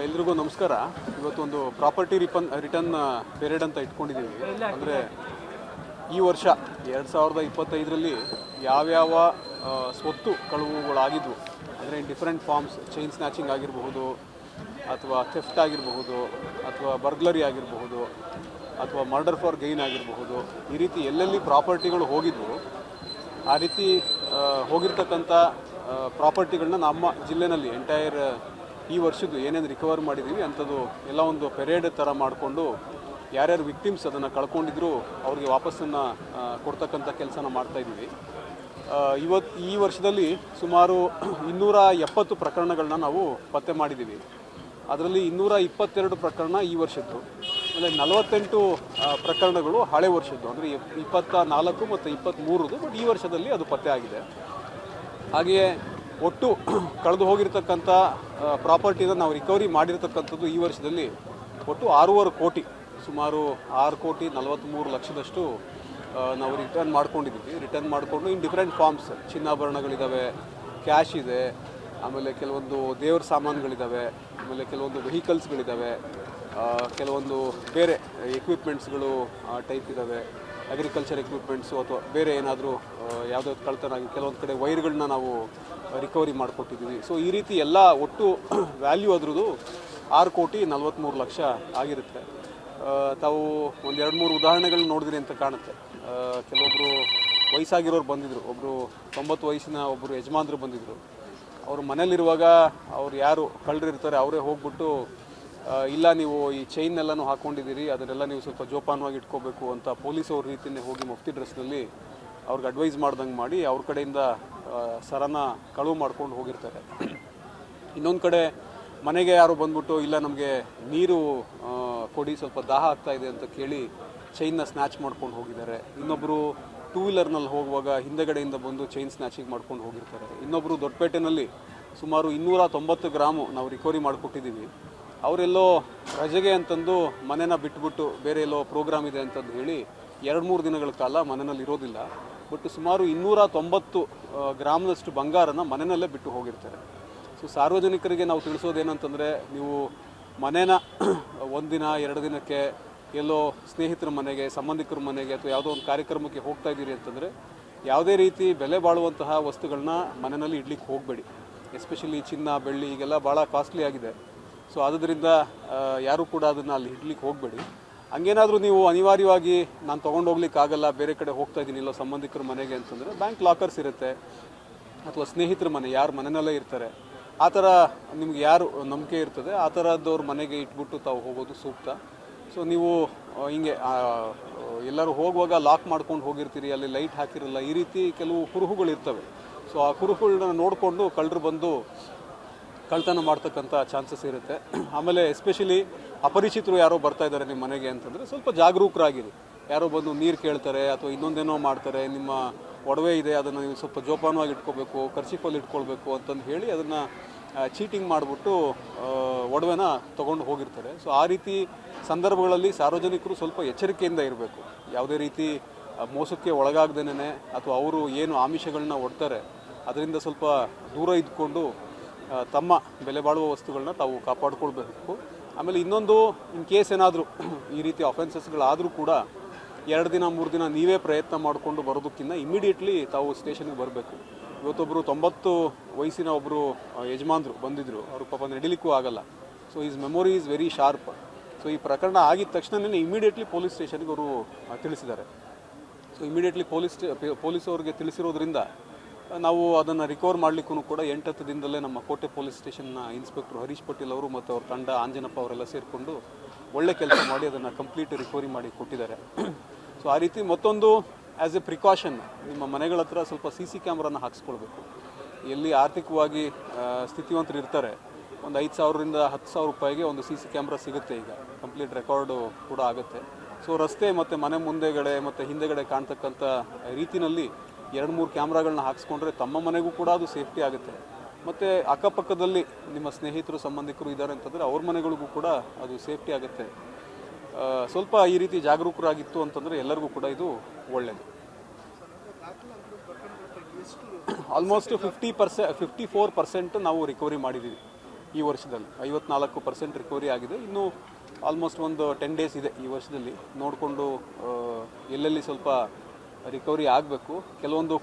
ಎಲ್ರಿಗೂ ನಮಸ್ಕಾರ. ಇವತ್ತು ಒಂದು ಪ್ರಾಪರ್ಟಿ ರಿಟರ್ನ್ ಪೀರಿಯಡ್ ಅಂತ ಇಟ್ಕೊಂಡಿದ್ದೀವಿ. ಅಂದರೆ ಈ ವರ್ಷ 2025ರಲ್ಲಿ ಯಾವ್ಯಾವ ಸ್ವತ್ತು ಕಳುವುಗಳಾಗಿದ್ವು, ಅಂದರೆ ಡಿಫ್ರೆಂಟ್ ಫಾರ್ಮ್ಸ್, ಚೈನ್ ಸ್ನ್ಯಾಚಿಂಗ್ ಆಗಿರಬಹುದು, ಅಥವಾ ಥೆಫ್ಟ್ ಆಗಿರಬಹುದು, ಅಥವಾ ಬರ್ಗ್ಲರಿ ಆಗಿರಬಹುದು, ಅಥವಾ ಮರ್ಡರ್ ಫಾರ್ ಗೈನ್ ಆಗಿರಬಹುದು, ಈ ರೀತಿ ಎಲ್ಲೆಲ್ಲಿ ಪ್ರಾಪರ್ಟಿಗಳು ಹೋಗಿದ್ವು ಆ ರೀತಿ ಹೋಗಿರ್ತಕ್ಕಂಥ ಪ್ರಾಪರ್ಟಿಗಳನ್ನ ನಮ್ಮ ಜಿಲ್ಲೆನಲ್ಲಿ ಎಂಟೈರ್ ಈ ವರ್ಷದ್ದು ಏನೇನು ರಿಕವರ್ ಮಾಡಿದ್ದೀವಿ ಅಂಥದ್ದು ಎಲ್ಲ ಒಂದು ಪೆರೇಡ್ ಥರ ಮಾಡಿಕೊಂಡು ಯಾರ್ಯಾರು ವಿಕ್ಟಿಮ್ಸ್ ಅದನ್ನು ಕಳ್ಕೊಂಡಿದ್ರು ಅವ್ರಿಗೆ ವಾಪಸ್ಸನ್ನು ಕೊಡ್ತಕ್ಕಂಥ ಕೆಲಸನ ಮಾಡ್ತಾಯಿದ್ದೀವಿ. ಈ ವರ್ಷದಲ್ಲಿ ಸುಮಾರು 270 ಪ್ರಕರಣಗಳನ್ನ ನಾವು ಪತ್ತೆ ಮಾಡಿದ್ದೀವಿ. ಅದರಲ್ಲಿ 222 ಪ್ರಕರಣ ಈ ವರ್ಷದ್ದು, ಆಮೇಲೆ 48 ಪ್ರಕರಣಗಳು ಹಳೆ ವರ್ಷದ್ದು, ಅಂದರೆ 24 ಮತ್ತು 23, ಬಟ್ ಈ ವರ್ಷದಲ್ಲಿ ಅದು ಪತ್ತೆ ಆಗಿದೆ. ಹಾಗೆಯೇ ಒಟ್ಟು ಕಳೆದು ಹೋಗಿರ್ತಕ್ಕಂಥ ಪ್ರಾಪರ್ಟಿನ ನಾವು ರಿಕವರಿ ಮಾಡಿರ್ತಕ್ಕಂಥದ್ದು ಈ ವರ್ಷದಲ್ಲಿ ಒಟ್ಟು 6.5 ಕೋಟಿ, ಸುಮಾರು 6,43,00,000ದಷ್ಟು ನಾವು ರಿಟರ್ನ್ ಮಾಡ್ಕೊಂಡಿದ್ದೀವಿ. ರಿಟರ್ನ್ ಮಾಡಿಕೊಂಡು ಇನ್ ಡಿಫ್ರೆಂಟ್ ಫಾರ್ಮ್ಸ್, ಚಿನ್ನಾಭರಣಗಳಿದ್ದಾವೆ, ಕ್ಯಾಶ್ ಇದೆ, ಆಮೇಲೆ ಕೆಲವೊಂದು ದೇವ್ರ ಸಾಮಾನುಗಳಿದ್ದಾವೆ, ಆಮೇಲೆ ಕೆಲವೊಂದು ವೆಹಿಕಲ್ಸ್ಗಳಿದ್ದಾವೆ, ಕೆಲವೊಂದು ಬೇರೆ ಎಕ್ವಿಪ್ಮೆಂಟ್ಸ್ಗಳು ಟೈಪ್ ಇದ್ದಾವೆ, ಅಗ್ರಿಕಲ್ಚರ್ ಎಕ್ವಿಪ್ಮೆಂಟ್ಸು ಅಥವಾ ಬೇರೆ ಏನಾದರೂ ಯಾವುದಾದ್ರು ಕಳ್ತನ ಆಗಿ ಕೆಲವೊಂದು ಕಡೆ ವೈರ್ಗಳನ್ನ ನಾವು ರಿಕವರಿ ಮಾಡಿಕೊಟ್ಟಿದ್ದೀವಿ. ಸೊ ಈ ರೀತಿ ಎಲ್ಲ ಒಟ್ಟು ವ್ಯಾಲ್ಯೂ ಅದ್ರದ್ದು 6,43,00,000 ಆಗಿರುತ್ತೆ. ತಾವು ಒಂದು 2-3 ಉದಾಹರಣೆಗಳನ್ನ ನೋಡಿದ್ರಿ ಅಂತ ಕಾಣುತ್ತೆ. ಕೆಲವೊಬ್ಬರು ವಯಸ್ಸಾಗಿರೋರು ಬಂದಿದ್ದರು, ಒಬ್ಬರು 90 ವಯಸ್ಸಿನ ಒಬ್ಬರು ಯಜಮಾನ್ರು ಬಂದಿದ್ದರು. ಅವರು ಮನೇಲಿರುವಾಗ ಅವ್ರು ಯಾರು ಕಳ್ಳರು ಇರ್ತಾರೆ ಅವರೇ ಹೋಗ್ಬಿಟ್ಟು, ಇಲ್ಲ ನೀವು ಈ ಚೈನ್ನೆಲ್ಲನೂ ಹಾಕ್ಕೊಂಡಿದ್ದೀರಿ, ಅದನ್ನೆಲ್ಲ ನೀವು ಸ್ವಲ್ಪ ಜೋಪಾನವಾಗಿ ಇಟ್ಕೋಬೇಕು ಅಂತ ಪೊಲೀಸವ್ರ ರೀತಿಯೇ ಹೋಗಿ ಮುಫ್ತಿ ಡ್ರೆಸ್ನಲ್ಲಿ ಅವ್ರಿಗೆ ಅಡ್ವೈಸ್ ಮಾಡ್ದಂಗೆ ಮಾಡಿ ಅವ್ರ ಕಡೆಯಿಂದ ಸರನ ಕಳುವು ಮಾಡ್ಕೊಂಡು ಹೋಗಿರ್ತಾರೆ. ಇನ್ನೊಂದು ಕಡೆ ಮನೆಗೆ ಯಾರು ಬಂದ್ಬಿಟ್ಟು, ಇಲ್ಲ ನಮಗೆ ನೀರು ಕೊಡಿ, ಸ್ವಲ್ಪ ದಾಹ ಆಗ್ತಾ ಇದೆ ಅಂತ ಕೇಳಿ ಚೈನ್ನ ಸ್ನ್ಯಾಚ್ ಮಾಡ್ಕೊಂಡು ಹೋಗಿದ್ದಾರೆ. ಇನ್ನೊಬ್ಬರು 2 ವೀಲರ್ನಲ್ಲಿ ಹೋಗುವಾಗ ಹಿಂದೆಗಡೆಯಿಂದ ಬಂದು ಚೈನ್ ಸ್ನ್ಯಾಚಿಂಗ್ ಮಾಡ್ಕೊಂಡು ಹೋಗಿರ್ತಾರೆ. ಇನ್ನೊಬ್ಬರು ದೊಡ್ಡಪೇಟೆನಲ್ಲಿ ಸುಮಾರು 290 ಗ್ರಾಮು ನಾವು ರಿಕವರಿ ಮಾಡಿಕೊಟ್ಟಿದ್ದೀವಿ. ಅವರೆಲ್ಲೋ ರಜೆಗೆ ಅಂತಂದು ಮನೇನ ಬಿಟ್ಬಿಟ್ಟು ಬೇರೆ ಎಲ್ಲೋ ಪ್ರೋಗ್ರಾಮ್ ಇದೆ ಅಂತಂದು ಹೇಳಿ 2-3 ದಿನಗಳ ಕಾಲ ಮನೆಯಲ್ಲಿ ಇರೋದಿಲ್ಲ. ಬಟ್ ಸುಮಾರು 290 ಗ್ರಾಮದಷ್ಟು ಬಂಗಾರನ ಮನೆಯಲ್ಲೇ ಬಿಟ್ಟು ಹೋಗಿರ್ತಾರೆ. ಸೊ ಸಾರ್ವಜನಿಕರಿಗೆ ನಾವು ತಿಳಿಸೋದೇನಂತಂದರೆ, ನೀವು ಮನೇನ 1 ದಿನ 2 ದಿನಕ್ಕೆ ಎಲ್ಲೋ ಸ್ನೇಹಿತರ ಮನೆಗೆ, ಸಂಬಂಧಿಕರ ಮನೆಗೆ ಅಥವಾ ಯಾವುದೋ ಒಂದು ಕಾರ್ಯಕ್ರಮಕ್ಕೆ ಹೋಗ್ತಾ ಇದ್ದೀರಿ ಅಂತಂದರೆ ಯಾವುದೇ ರೀತಿ ಬೆಲೆ ಬಾಳುವಂತಹ ವಸ್ತುಗಳನ್ನ ಮನೆಯಲ್ಲಿ ಇಡ್ಲಿಕ್ಕೆ ಹೋಗಬೇಡಿ. ಎಸ್ಪೆಷಲಿ ಚಿನ್ನ, ಬೆಳ್ಳಿ ಈಗೆಲ್ಲ ಭಾಳ ಕಾಸ್ಟ್ಲಿ ಆಗಿದೆ. ಸೊ ಆದ್ದರಿಂದ ಯಾರೂ ಕೂಡ ಅದನ್ನು ಅಲ್ಲಿ ಇಡ್ಲಿಕ್ಕೆ ಹೋಗಬೇಡಿ. ಹಂಗೇನಾದರೂ ನೀವು ಅನಿವಾರ್ಯವಾಗಿ ನಾನು ತೊಗೊಂಡೋಗ್ಲಿಕ್ಕಾಗಲ್ಲ, ಬೇರೆ ಕಡೆ ಹೋಗ್ತಾ ಇದ್ದೀನಿ ಇಲ್ಲೋ ಸಂಬಂಧಿಕರ ಮನೆಗೆ ಅಂತಂದರೆ ಬ್ಯಾಂಕ್ ಲಾಕರ್ಸ್ ಇರುತ್ತೆ, ಅಥವಾ ಸ್ನೇಹಿತರ ಮನೆ ಯಾರು ಮನೆಯಲ್ಲೇ ಇರ್ತಾರೆ ಆ ಥರ ನಿಮ್ಗೆ ಯಾರು ನಂಬಿಕೆ ಇರ್ತದೆ ಆ ಥರದವ್ರ ಮನೆಗೆ ಇಟ್ಬಿಟ್ಟು ತಾವು ಹೋಗೋದು ಸೂಕ್ತ. ಸೊ ನೀವು ಹಿಂಗೆ ಎಲ್ಲರೂ ಹೋಗುವಾಗ ಲಾಕ್ ಮಾಡ್ಕೊಂಡು ಹೋಗಿರ್ತೀರಿ, ಅಲ್ಲಿ ಲೈಟ್ ಹಾಕಿರಲ್ಲ, ಈ ರೀತಿ ಕೆಲವು ಕುರುಹುಗಳಿರ್ತವೆ. ಸೊ ಆ ಕುರುಹುಗಳನ್ನ ನೋಡಿಕೊಂಡು ಕಳ್ಳರು ಬಂದು ಕಳ್ತನ ಮಾಡ್ತಕ್ಕಂಥ ಚಾನ್ಸಸ್ ಇರುತ್ತೆ. ಆಮೇಲೆ ಎಸ್ಪೆಷಲಿ ಅಪರಿಚಿತರು ಯಾರೋ ಬರ್ತಾ ಇದ್ದಾರೆ ನಿಮ್ಮ ಮನೆಗೆ ಅಂತಂದರೆ ಸ್ವಲ್ಪ ಜಾಗರೂಕರಾಗಿರಿ. ಯಾರೋ ಬಂದು ನೀರು ಕೇಳ್ತಾರೆ ಅಥವಾ ಇನ್ನೊಂದೇನೋ ಮಾಡ್ತಾರೆ, ನಿಮ್ಮ ಒಡವೆ ಇದೆ ಅದನ್ನು ನೀವು ಸ್ವಲ್ಪ ಜೋಪಾನವಾಗಿ ಇಟ್ಕೋಬೇಕು, ಕರ್ಚಿಫಲ್ಲಿ ಇಟ್ಕೊಳ್ಬೇಕು ಅಂತಂದು ಹೇಳಿ ಅದನ್ನು ಚೀಟಿಂಗ್ ಮಾಡಿಬಿಟ್ಟು ಒಡವೆನ ತೊಗೊಂಡು ಹೋಗಿರ್ತಾರೆ. ಸೊ ಆ ರೀತಿ ಸಂದರ್ಭಗಳಲ್ಲಿ ಸಾರ್ವಜನಿಕರು ಸ್ವಲ್ಪ ಎಚ್ಚರಿಕೆಯಿಂದ ಇರಬೇಕು. ಯಾವುದೇ ರೀತಿ ಮೋಸಕ್ಕೆ ಒಳಗಾಗ್ದೇನೆ ಅಥವಾ ಅವರು ಏನು ಆಮಿಷಗಳನ್ನ ಒಡ್ತಾರೆ ಅದರಿಂದ ಸ್ವಲ್ಪ ದೂರ ಇದ್ಕೊಂಡು ತಮ್ಮ ಬೆಲೆ ಬಾಳುವ ವಸ್ತುಗಳನ್ನ ತಾವು ಕಾಪಾಡ್ಕೊಳ್ಬೇಕು. ಆಮೇಲೆ ಇನ್ನೊಂದು, ಇನ್ ಕೇಸ್ ಏನಾದರೂ ಈ ರೀತಿ ಅಫೆನ್ಸಸ್ಗಳಾದರೂ ಕೂಡ 2 ದಿನ 3 ದಿನ ನೀವೇ ಪ್ರಯತ್ನ ಮಾಡಿಕೊಂಡು ಬರೋದಕ್ಕಿಂತ ಇಮಿಡಿಯೇಟ್ಲಿ ತಾವು ಸ್ಟೇಷನ್ಗೆ ಬರಬೇಕು. ಇವತ್ತೊಬ್ಬರು 90 ವಯಸ್ಸಿನ ಒಬ್ಬರು ಯಜಮಾನ್ರು ಬಂದಿದ್ದರು, ಅವರು ಪಾಪ ನಡಿಲಿಕ್ಕೂ ಆಗಲ್ಲ. So is memory is very sharp. So ಈ ಪ್ರಕರಣ ಆಗಿದ ತಕ್ಷಣವೇ ಇಮಿಡಿಯೇಟ್ಲಿ ಪೊಲೀಸ್ ಸ್ಟೇಷನ್ಗೆ ಅವರು ತಿಳಿಸಿದ್ದಾರೆ. ಸೊ ಇಮಿಡಿಯೇಟ್ಲಿ ಪೊಲೀಸವ್ರಿಗೆ ತಿಳಿಸಿರೋದ್ರಿಂದ ನಾವು ಅದನ್ನು ರಿಕವರ್ ಮಾಡಲಿಕ್ಕೂ ಕೂಡ 8-10 ದಿನದಲ್ಲೇ ನಮ್ಮ ಕೋಟೆ ಪೊಲೀಸ್ ಸ್ಟೇಷನ್ನ ಇನ್ಸ್ಪೆಕ್ಟರ್ ಹರೀಶ್ ಪಟೇಲ್ ಅವರು ಮತ್ತು ಅವ್ರ ತಂಡ ಆಂಜನಪ್ಪ ಅವರೆಲ್ಲ ಸೇರಿಕೊಂಡು ಒಳ್ಳೆ ಕೆಲಸ ಮಾಡಿ ಅದನ್ನು ಕಂಪ್ಲೀಟ್ ರಿಕವರಿ ಮಾಡಿ ಕೊಟ್ಟಿದ್ದಾರೆ. ಸೊ ಆ ರೀತಿ ಮತ್ತೊಂದು ಆ್ಯಸ್ ಎ ಪ್ರಿಕಾಷನ್ ನಿಮ್ಮ ಮನೆಗಳ ಹತ್ರ ಸ್ವಲ್ಪ CC ಕ್ಯಾಮ್ರಾನ ಹಾಕ್ಸ್ಕೊಳ್ಬೇಕು. ಎಲ್ಲಿ ಆರ್ಥಿಕವಾಗಿ ಸ್ಥಿತಿವಂತರು ಇರ್ತಾರೆ, ಒಂದು 5,000ರಿಂದ 10,000 ರೂಪಾಯಿಗೆ ಒಂದು CC ಕ್ಯಾಮ್ರಾ ಸಿಗುತ್ತೆ. ಈಗ ಕಂಪ್ಲೀಟ್ ರೆಕಾರ್ಡು ಕೂಡ ಆಗುತ್ತೆ. ಸೊ ರಸ್ತೆ ಮತ್ತು ಮನೆ ಮುಂದೆಗಡೆ ಮತ್ತು ಹಿಂದೆಗಡೆ ಕಾಣ್ತಕ್ಕಂಥ ರೀತಿಯಲ್ಲಿ 2-3 ಕ್ಯಾಮ್ರಾಗಳನ್ನ ಹಾಕ್ಸ್ಕೊಂಡ್ರೆ ತಮ್ಮ ಮನೆಗೂ ಕೂಡ ಅದು ಸೇಫ್ಟಿ ಆಗುತ್ತೆ. ಮತ್ತು ಅಕ್ಕಪಕ್ಕದಲ್ಲಿ ನಿಮ್ಮ ಸ್ನೇಹಿತರು ಸಂಬಂಧಿಕರು ಇದ್ದಾರೆ ಅಂತಂದರೆ ಅವ್ರ ಮನೆಗಳಿಗೂ ಕೂಡ ಅದು ಸೇಫ್ಟಿ ಆಗುತ್ತೆ. ಸ್ವಲ್ಪ ಈ ರೀತಿ ಜಾಗರೂಕರಾಗಿತ್ತು ಅಂತಂದರೆ ಎಲ್ಲರಿಗೂ ಕೂಡ ಇದು ಒಳ್ಳೆಯದು. ಆಲ್ಮೋಸ್ಟ್ 54% ನಾವು ರಿಕವರಿ ಮಾಡಿದ್ದೀವಿ. ಈ ವರ್ಷದಲ್ಲಿ 54% ರಿಕವರಿ ಆಗಿದೆ. ಇನ್ನು ಆಲ್ಮೋಸ್ಟ್ ಒಂದು 10 ಡೇಸ್ ಇದೆ ಈ ವರ್ಷದಲ್ಲಿ, ನೋಡಿಕೊಂಡು ಎಲ್ಲೆಲ್ಲಿ ಸ್ವಲ್ಪ ರಿಕವರಿ ಆಗಬೇಕು. ಕೆಲವೊಂದು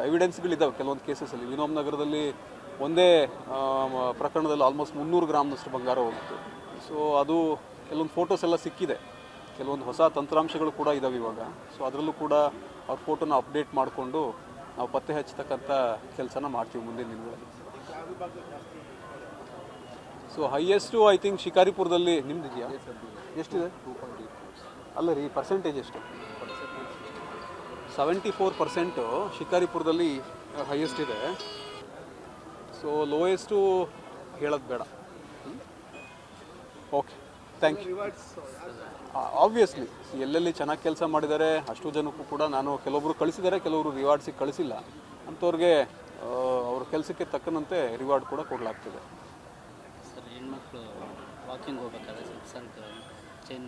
ಎವಿಡೆನ್ಸ್ಗಳಿದ್ದಾವೆ ಕೆಲವೊಂದು ಕೇಸಸಲ್ಲಿ. ವಿನೋಮ್ ನಗರದಲ್ಲಿ ಒಂದೇ ಪ್ರಕರಣದಲ್ಲಿ ಆಲ್ಮೋಸ್ಟ್ 300 ಗ್ರಾಮ್ನಷ್ಟು ಬಂಗಾರ ಹೋಗಿತ್ತು. ಸೊ ಅದು ಕೆಲವೊಂದು ಫೋಟೋಸ್ ಎಲ್ಲ ಸಿಕ್ಕಿದೆ, ಕೆಲವೊಂದು ಹೊಸ ತಂತ್ರಾಂಶಗಳು ಕೂಡ ಇದ್ದಾವೆ ಇವಾಗ. ಸೊ ಅದರಲ್ಲೂ ಕೂಡ ಅವ್ರ ಫೋಟೋನ ಅಪ್ಡೇಟ್ ಮಾಡಿಕೊಂಡು ನಾವು ಪತ್ತೆ ಹಚ್ಚತಕ್ಕಂಥ ಕೆಲಸನ ಮಾಡ್ತೀವಿ ಮುಂದಿನ ದಿನಗಳಲ್ಲಿ. ಸೊ ಹೈಯೆಸ್ಟು ಐ ಥಿಂಕ್ ಶಿಕಾರಿಪುರದಲ್ಲಿ ನಿಮ್ದಿದೆಯಾ? ಎಷ್ಟಿದೆ? ಅಲ್ಲ ರೀ, ಪರ್ಸೆಂಟೇಜ್ ಎಷ್ಟು? 74% ಶಿಕಾರಿಪುರದಲ್ಲಿ ಹೈಯೆಸ್ಟ್ ಇದೆ. ಸೊ ಲೋಯೆಸ್ಟು ಹೇಳೋದು ಬೇಡ. Okay, thank you. ಆಬ್ವಿಯಸ್ಲಿ ಎಲ್ಲೆಲ್ಲಿ ಚೆನ್ನಾಗಿ ಕೆಲಸ ಮಾಡಿದ್ದಾರೆ ಅಷ್ಟು ಜನಕ್ಕೂ ಕೂಡ ನಾನು ಕೆಲವೊಬ್ರು ಕಳಿಸಿದ್ದಾರೆ, ಕೆಲವರು ರಿವಾರ್ಡ್ಸಿಗೆ ಕಳಿಸಿಲ್ಲ. ಅಂಥವ್ರಿಗೆ ಅವ್ರ ಕೆಲಸಕ್ಕೆ ತಕ್ಕಂತೆ ರಿವಾರ್ಡ್ ಕೂಡ ಕೊಡಲಾಗ್ತದೆ. ಸರ್, ಹೆಣ್ಮಕ್ಳು ವಾಕಿಂಗ್ ಹೋಗ್ಬೇಕಾದ್ರೆ ಚೈನ್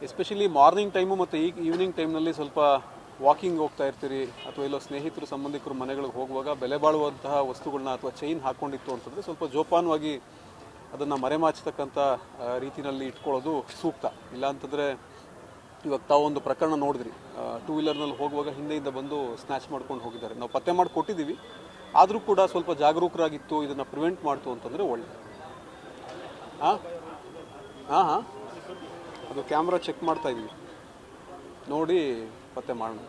ಎಸ್ಪೆಷಲಿ ಮಾರ್ನಿಂಗ್ ಟೈಮು ಮತ್ತು ಈವ್ನಿಂಗ್ ಟೈಮ್ನಲ್ಲಿ ಸ್ವಲ್ಪ ವಾಕಿಂಗ್ ಹೋಗ್ತಾ ಇರ್ತೀರಿ, ಅಥವಾ ಎಲ್ಲೋ ಸ್ನೇಹಿತರು ಸಂಬಂಧಿಕರು ಮನೆಗಳಿಗೆ ಹೋಗುವಾಗ ಬೆಲೆ ಬಾಳುವಂತಹ ವಸ್ತುಗಳನ್ನ ಅಥವಾ ಚೈನ್ ಹಾಕ್ಕೊಂಡಿತ್ತು ಅಂತಂದರೆ ಸ್ವಲ್ಪ ಜೋಪಾನವಾಗಿ ಅದನ್ನು ಮರೆಮಾಚತಕ್ಕಂಥ ರೀತಿಯಲ್ಲಿ ಇಟ್ಕೊಳ್ಳೋದು ಸೂಕ್ತ. ಇಲ್ಲ ಅಂತಂದರೆ ಇವಾಗ ತಾವೊಂದು ಪ್ರಕರಣ ನೋಡಿದ್ರಿ, 2 ವೀಲರ್ನಲ್ಲಿ ಹೋಗುವಾಗ ಹಿಂದೆಯಿಂದ ಬಂದು ಸ್ನ್ಯಾಚ್ ಮಾಡ್ಕೊಂಡು ಹೋಗಿದ್ದಾರೆ. ನಾವು ಪತ್ತೆ ಮಾಡಿ ಕೊಟ್ಟಿದ್ದೀವಿ, ಆದರೂ ಕೂಡ ಸ್ವಲ್ಪ ಜಾಗರೂಕರಾಗಿತ್ತು, ಇದನ್ನು ಪ್ರಿವೆಂಟ್ ಮಾಡ್ತು ಅಂತಂದರೆ ಒಳ್ಳೆಯದು. ಹಾಂ, ಅದು ಕ್ಯಾಮ್ರಾ ಚೆಕ್ ಮಾಡ್ತಾ ಇದ್ದೀವಿ, ನೋಡಿ ಪತ್ತೆ ಮಾಡೋಣ.